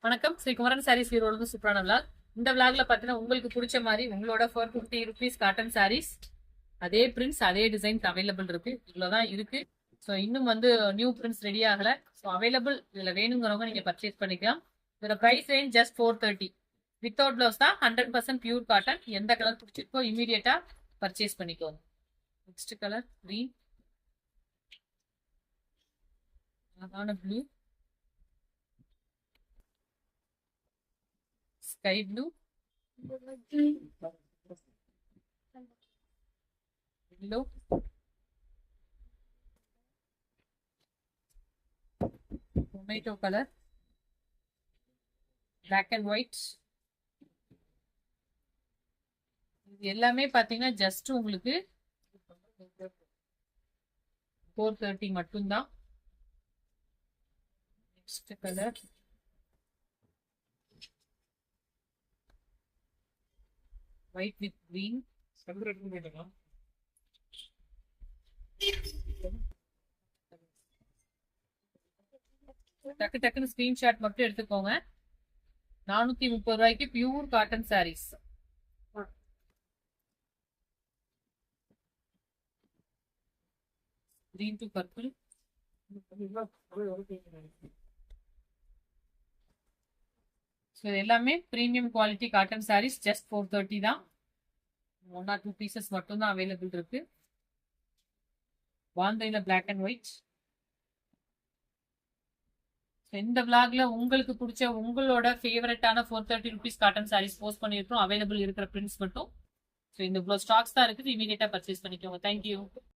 வணக்கம், ஸ்ரீ குமரன் சாரீஸ் ஈரோடு சூப்பரான விளாக். இந்த விளாக்ல பாத்தீங்கன்னா உங்களுக்கு பிடிச்ச மாதிரி உங்களோட 450 rupees காட்டன் சாரீஸ், அதே பிரிண்ட்ஸ் அதே டிசைன்ஸ் அவைலபிள் இருக்கு. இவ்வளவுதான் இருக்கு. ஸோ இன்னும் நியூ பிரிண்ட்ஸ் ரெடி ஆகல. ஸோ அவைலபிள் இதுல வேணுங்கிறவங்க நீங்க பர்ச்சேஸ் பண்ணிக்கலாம். இதோட price range just 430. Without blouse தான், 100% பியூர் காட்டன். எந்த கலர் பிடிச்சிருக்கோ இமீடியட்டா பர்ச்சேஸ் பண்ணிக்கோங்க. நெக்ஸ்ட் கலர் கிரீன், அழகான blue, sky blue, yellow, tomato color, black and white. இது எல்லாமே பாத்தீங்கன்னா ஜஸ்ட் உங்களுக்கு 430 மட்டும்தான். Next colour white with green. டக்கு டக்குன்னு ஸ்கிரீன்ஷாட் மட்டும் எடுத்துக்கோங்க. 430 ரூபாய்க்கு pure cotton saris. green to purple. So இது எல்லாமே premium quality cotton saris. Just 430 தான். 1 or 2 பீசஸ் மட்டும் தான் அவைலபிள் இருக்கு. பாந்தையில பிளாக் அண்ட் ஒயிட். இந்த விளாக்ல உங்களுக்கு பிடிச்ச உங்களோட ஃபேவரட்டான 430 rupees காட்டன் சாரீஸ் போஸ்ட் பண்ணிருக்கோம். அவைலபிள் இருக்கிற பிரிண்ட்ஸ் மட்டும். ஸோ இந்த இவ்வளோ ஸ்டாக்ஸ் தான் இருக்குது. இமீடியட்டா பர்ச்சேஸ் பண்ணிக்கோங்க. தேங்க்யூ.